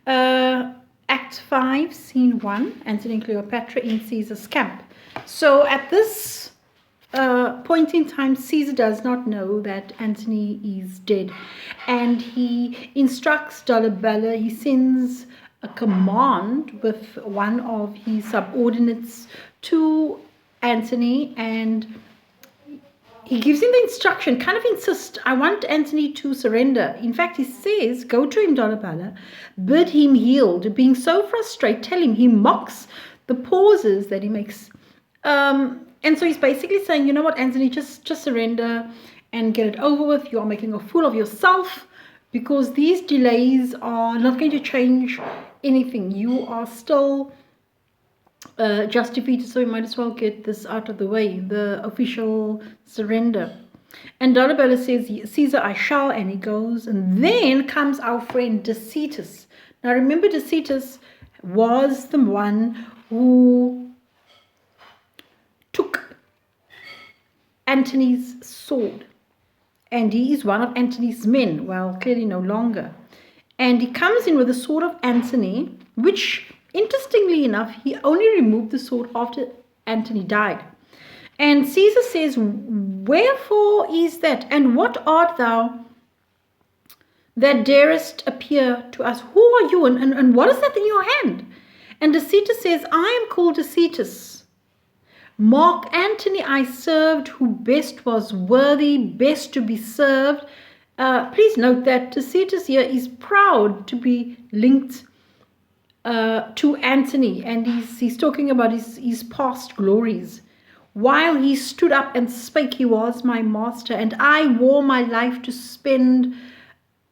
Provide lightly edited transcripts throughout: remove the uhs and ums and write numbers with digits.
Act 5, Scene 1, Antony and Cleopatra in Caesar's camp. So at this point in time, Caesar does not know that Antony is dead. And he instructs Dolabella, he sends a command with one of his subordinates to Antony, and he gives him the instruction, kind of insists, I want Antony to surrender. In fact, he says, go to him, Dolabella, bid him yield. Being so frustrated, tell him, he mocks the pauses that he makes. And so he's basically saying, you know what, Antony, just surrender and get it over with. You are making a fool of yourself because these delays are not going to change anything. You are still just defeated, so we might as well get this out of the way, the official surrender. And Dolabella says, Caesar, I shall, and he goes. And then comes our friend Tacitus. Now remember, Tacitus was the one who took Antony's sword. And he is one of Antony's men, well, clearly no longer. And he comes in with the sword of Antony, which, interestingly enough, he only removed the sword after Antony died. And Caesar says, wherefore is that? And what art thou that darest appear to us? Who are you? And what is that in your hand? And Tacitus says, I am called Tacitus. Mark Antony I served, who best was worthy, best to be served. Please note that Tacitus here is proud to be linked to Antony, and he's talking about his past glories. While he stood up and spake, he was my master, and I wore my life to spend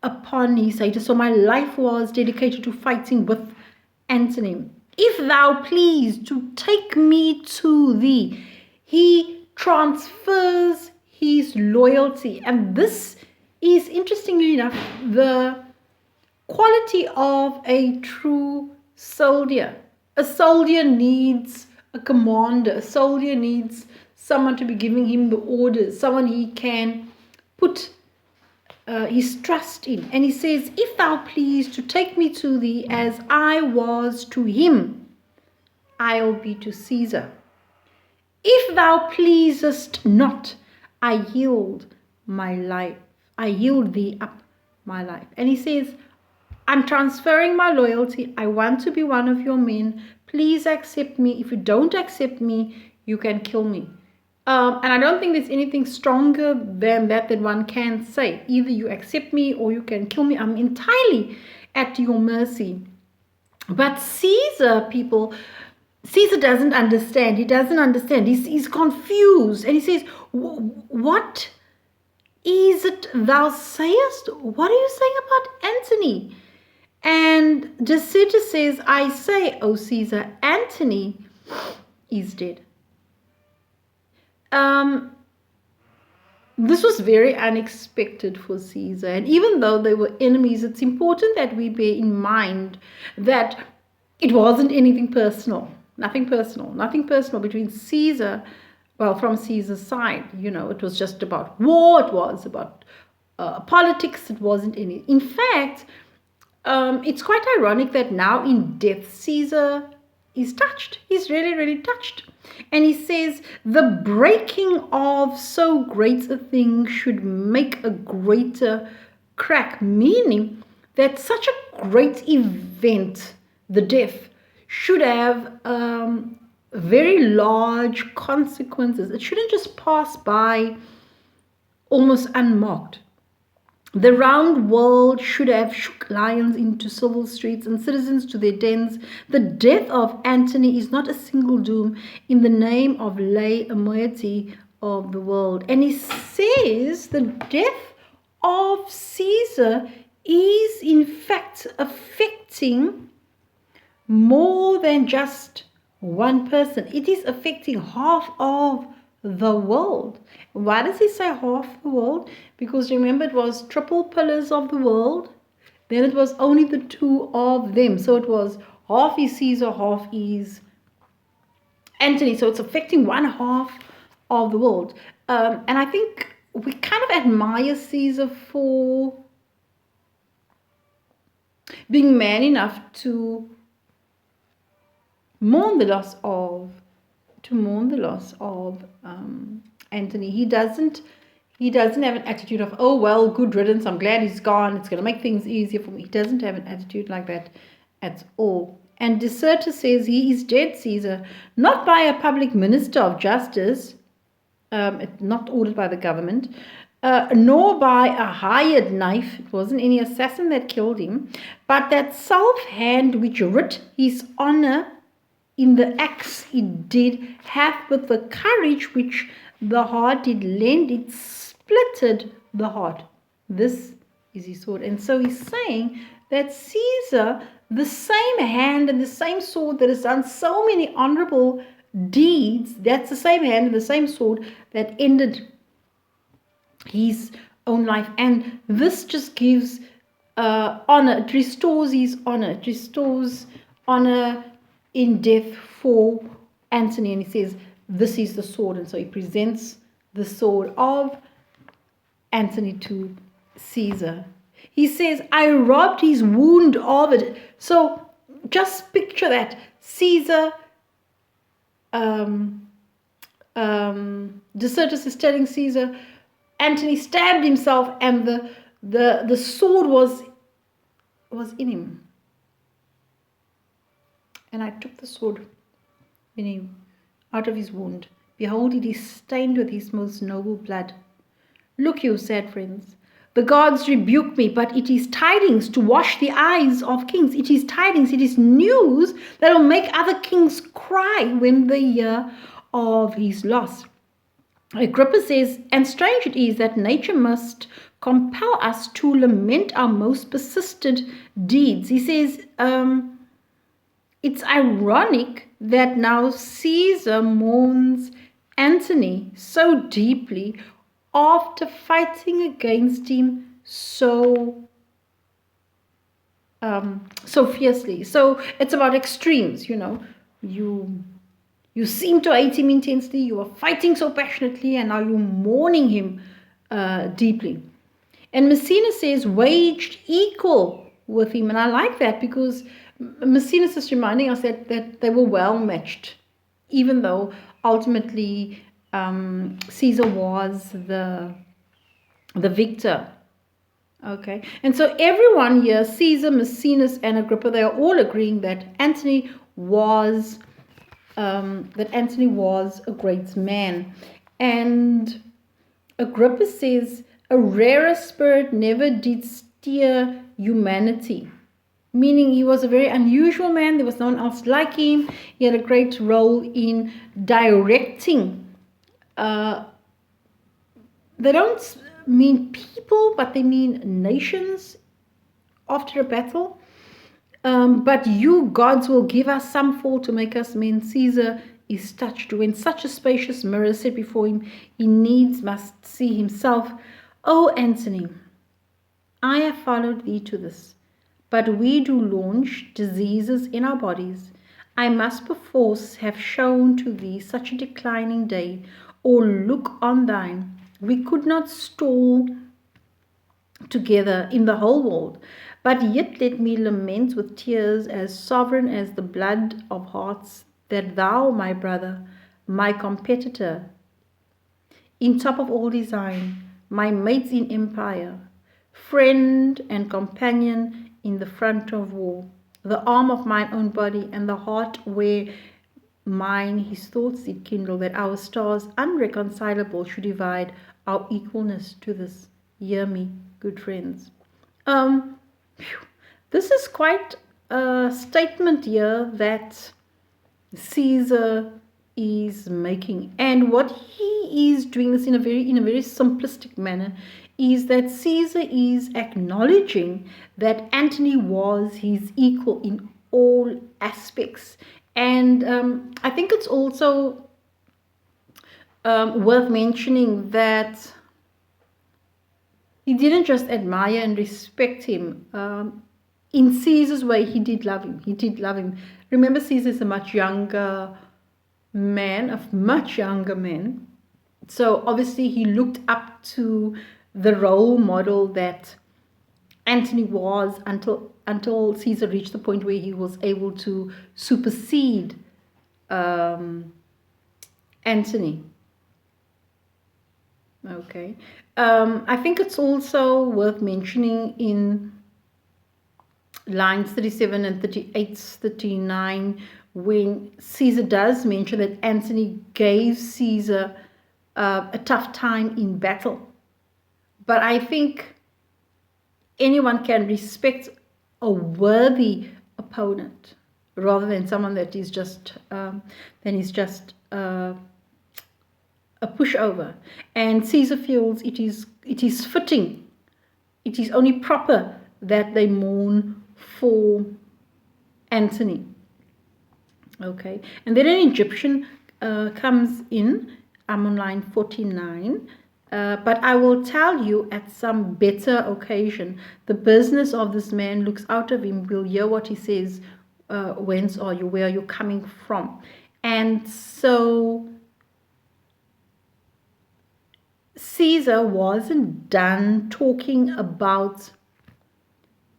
upon his haters. So my life was dedicated to fighting with Antony. If thou please to take me to thee, he transfers his loyalty. And this is, interestingly enough, the quality of a true soldier. A soldier needs a commander. A soldier needs someone to be giving him the orders, someone he can put his trust in. And he says, if thou please to take me to thee as I was to him, I'll be to Caesar. If thou pleasest not, I yield my life. I yield thee up my life. And he says, I'm transferring my loyalty. I want to be one of your men. Please accept me. If you don't accept me, you can kill me. And I don't think there's anything stronger than that one can say. Either you accept me or you can kill me. I'm entirely at your mercy. But Caesar, people, Caesar doesn't understand. He doesn't understand. He's confused. And he says, what is it thou sayest? What are you saying about Antony? And Tacitus says, I say, O Caesar, Antony is dead. This was very unexpected for Caesar. And even though they were enemies, it's important that we bear in mind that it wasn't anything personal. Nothing personal between Caesar, well, from Caesar's side. You know, it was just about war. It was about politics. It wasn't any. In fact, it's quite ironic that now in death, Caesar is touched. He's really, really touched. And he says, the breaking of so great a thing should make a greater crack, meaning that such a great event, the death, should have very large consequences. It shouldn't just pass by almost unmarked. The round world should have shook lions into civil streets and citizens to their dens. The death of Antony is not a single doom in the name of lay a moiety of the world. And he says the death of Caesar is in fact affecting more than just one person. It is affecting half of the world. Why does he say half the world? Because remember, it was triple pillars of the world. Then it was only the two of them. So it was half is Caesar, half is Antony. So it's affecting one half of the world. And I think we kind of admire Caesar for being man enough to mourn the loss of Antony. He doesn't have an attitude of, oh well, good riddance, I'm glad he's gone, it's going to make things easier for me. He doesn't have an attitude like that at all. And Deserter says he is dead, Caesar, not by a public minister of justice, not ordered by the government, nor by a hired knife. It wasn't any assassin that killed him, but that self-hand which writ his honor in the axe it did, hath with the courage which the heart did lend, it splitted the heart. This is his sword. And so he's saying that Caesar, the same hand and the same sword that has done so many honorable deeds, that's the same hand and the same sword that ended his own life. And this just gives honor. It restores his honor. It restores honor in death for Antony. And he says, this is the sword. And so he presents the sword of Antony to Caesar. He says, I robbed his wound of it. So just picture that. Caesar, Desertus is telling Caesar, Antony stabbed himself and the sword was in him. And I took the sword in him out of his wound. Behold, it is stained with his most noble blood. Look you, sad friends, the gods rebuke me, but it is tidings to wash the eyes of kings. It is tidings, it is news that will make other kings cry when they hear of his loss. Agrippa says, and strange it is that nature must compel us to lament our most persistent deeds. He says, it's ironic that now Caesar mourns Antony so deeply after fighting against him so fiercely. So it's about extremes, you seem to hate him intensely, you are fighting so passionately, and now you're mourning him deeply. And Messina says, waged equal with him. And I like that because Maecenas is reminding us that they were well matched, even though ultimately Caesar was the victor. Okay, and so everyone here, Caesar, Maecenas, and Agrippa, they are all agreeing that Antony was a great man. And Agrippa says, a rarer spirit never did steer humanity. Meaning he was a very unusual man. There was no one else like him. He had a great role in directing. They don't mean people, but they mean nations after a battle. But you, gods, will give us some fall to make us men. Caesar is touched. When such a spacious mirror is set before him, he needs must see himself. O Antony, I have followed thee to this. But we do launch diseases in our bodies. I must perforce have shown to thee such a declining day, or look on thine. We could not stall together in the whole world, but yet let me lament with tears as sovereign as the blood of hearts, that thou, my brother, my competitor, in top of all design, my mates in empire, friend and companion in the front of war, the arm of mine own body, and the heart where mine his thoughts did kindle, that our stars unreconcilable should divide our equalness to this. Hear me, good friends. This is quite a statement here that Caesar is making, and what he is doing this in a very simplistic manner is that Caesar is acknowledging that Antony was his equal in all aspects. And I think it's also worth mentioning that he didn't just admire and respect him. In Caesar's way, he did love him. Remember, Caesar is a much younger man. So obviously he looked up to the role model that Antony was until until Caesar reached the point where he was able to supersede Antony. Okay. I think it's also worth mentioning in lines 37 and 38, 39, when Caesar does mention that Antony gave Caesar a tough time in battle. But I think anyone can respect a worthy opponent rather than someone that is just a pushover. And Caesar feels it is fitting, it is only proper that they mourn for Antony. Okay, and then an Egyptian comes in. I'm on line 49. But I will tell you at some better occasion, the business of this man looks out of him. We'll hear what he says. Whence are you? Where are you coming from? And so Caesar wasn't done talking about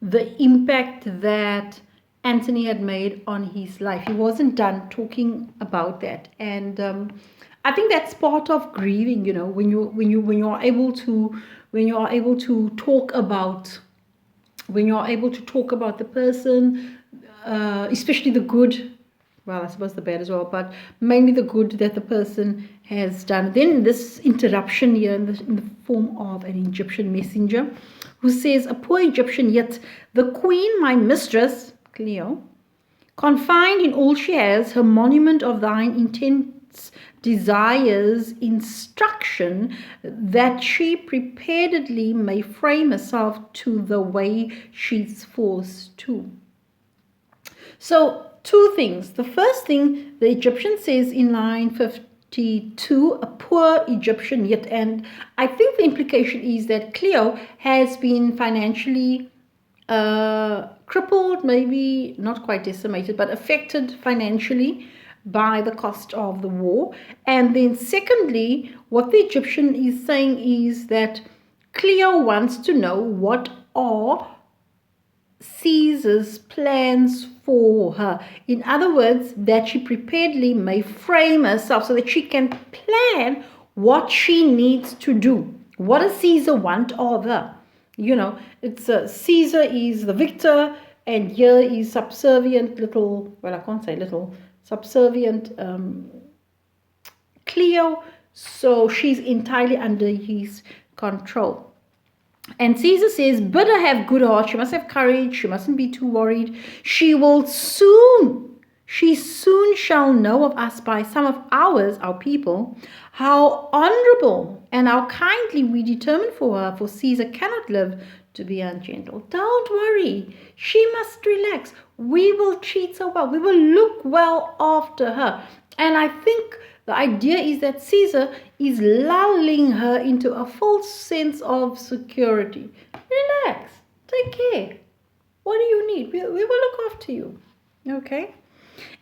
the impact that Antony had made on his life. He wasn't done talking about that. And I think that's part of grieving, you know, when you are able to talk about the person, especially the good, well, I suppose the bad as well, but mainly the good that the person has done. Then this interruption here in the form of an Egyptian messenger who says, a poor Egyptian, yet the queen, my mistress, Cleo, confined in all she has, her monument of thine intense desires, instruction, that she preparedly may frame herself to the way she's forced to. So, two things. The first thing, the Egyptian says in line 52, a poor Egyptian yet, and I think the implication is that Cleo has been financially crippled, maybe not quite decimated, but affected financially by the cost of the war. And then secondly, what the Egyptian is saying is that Cleo wants to know what are Caesar's plans for her. In other words, that she preparedly may frame herself so that she can plan what she needs to do. What does Caesar want of her? You know, it's Caesar is the victor, and here is subservient little, well, I can't say little, subservient Cleo, so she's entirely under his control. And Caesar says, bid her have good heart, she must have courage, she mustn't be too worried. She soon shall know of us by some of ours, our people, how honorable and how kindly we determine for her, for Caesar cannot live to be ungentle. Don't worry, she must relax. We will treat her well, we will look well after her. And I think the idea is that Caesar is lulling her into a false sense of security. Relax, take care. What do you need? We will look after you. Okay?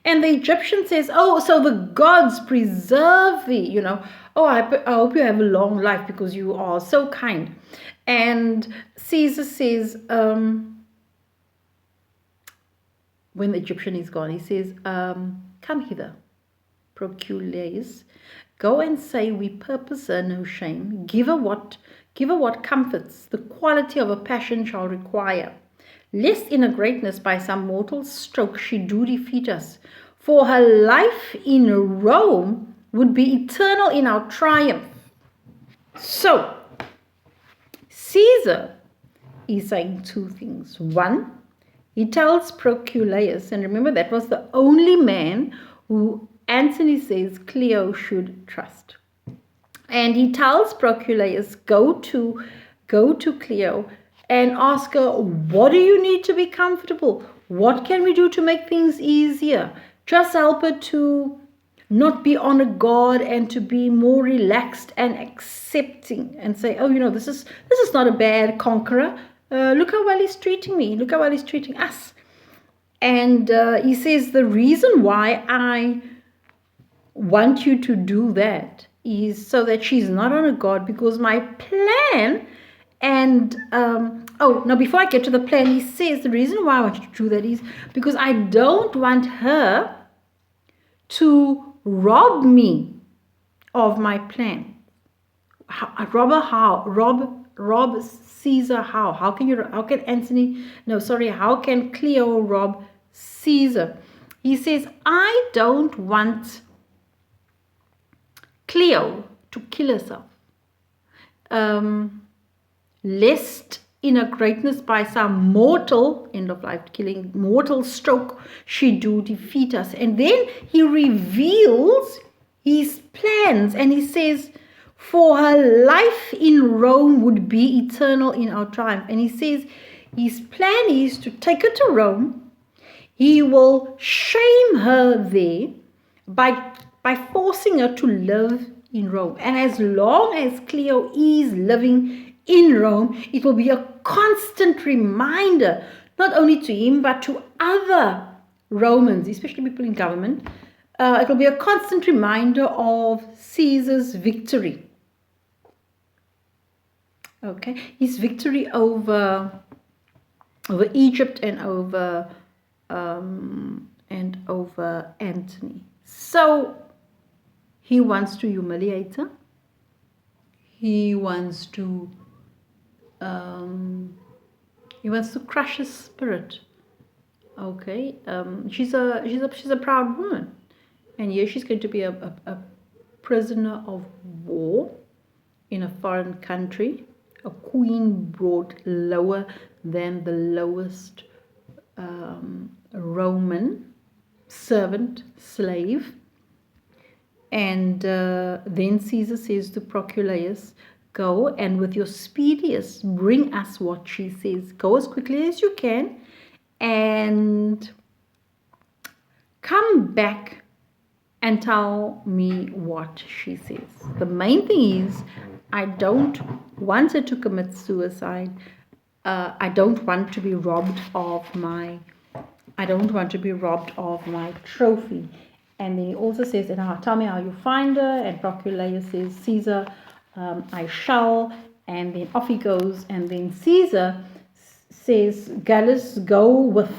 And the Egyptian says, oh, so the gods preserve thee, you know. Oh, I hope you have a long life because you are so kind. And Caesar says, when the Egyptian is gone, he says, come hither, Proculaeus, go and say we purpose her no shame. Give her what comforts the quality of a passion shall require. Lest in her greatness by some mortal stroke she do defeat us. For her life in Rome would be eternal in our triumph. So, Caesar is saying two things. One, he tells Proculaeus, and remember that was the only man who Antony says Cleo should trust. And he tells Proculaeus, go to Cleo and ask her, what do you need to be comfortable? What can we do to make things easier? Just help her to not be on a guard and to be more relaxed and accepting and say, oh, you know, this is not a bad conqueror. Look how well he's treating me. Look how well he's treating us. And he says the reason why I want you to do that is so that she's not on a guard, because my plan And oh, now before I get to the plan, he says the reason why I want you to do that is because I don't want her to rob me of my plan. Rob her how? Rob Caesar how? How can Antony, no, sorry, how can Cleo rob Caesar? He says, I don't want Cleo to kill herself. Lest in her greatness by some mortal, end of life killing, mortal stroke, she do defeat us. And then he reveals his plans and he says, for her life in Rome would be eternal in our triumph. And he says his plan is to take her to Rome. He will shame her there by forcing her to live in Rome. And as long as Cleo is living in Rome, it will be a constant reminder, not only to him, but to other Romans, especially people in government. It will be a constant reminder of Caesar's victory. Okay, his victory over Egypt and over Antony. So he wants to humiliate her. He wants to crush his spirit. Okay, she's a proud woman, and yes, she's going to be a prisoner of war in a foreign country, a queen brought lower than the lowest Roman servant, slave. And then Caesar says to Proculus, go and with your speediest bring us what she says. Go as quickly as you can and come back and tell me what she says. The main thing is, I don't want her to commit suicide. I don't want to be robbed of my trophy. And then he also says, and tell me how you find her. And Proculus says, Caesar, I shall. And then off he goes. And then Caesar says, Gallus, go with,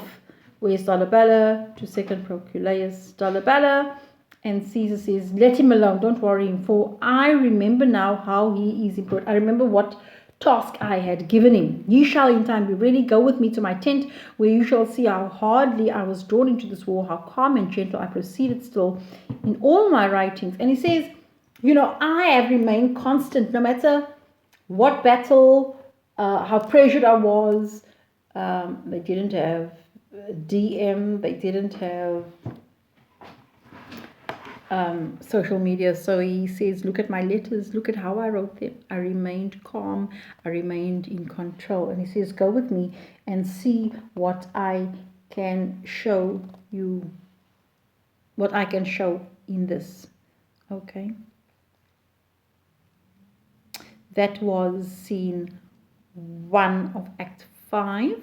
where's Dolabella? To second Proculus, Dolabella. And Caesar says, let him alone, don't worry him, for I remember now how he is employed. I remember what task I had given him. Ye shall in time be ready. Go with me to my tent, where you shall see how hardly I was drawn into this war, how calm and gentle I proceeded still in all my writings. And he says, I have remained constant, no matter what battle, how pressured I was. They didn't have DM, they didn't have social media. So he says, look at my letters, look at how I wrote them. I remained calm, I remained in control. And he says, go with me and see what I can show you, what I can show in this. Okay, that was scene 1 of Act 5.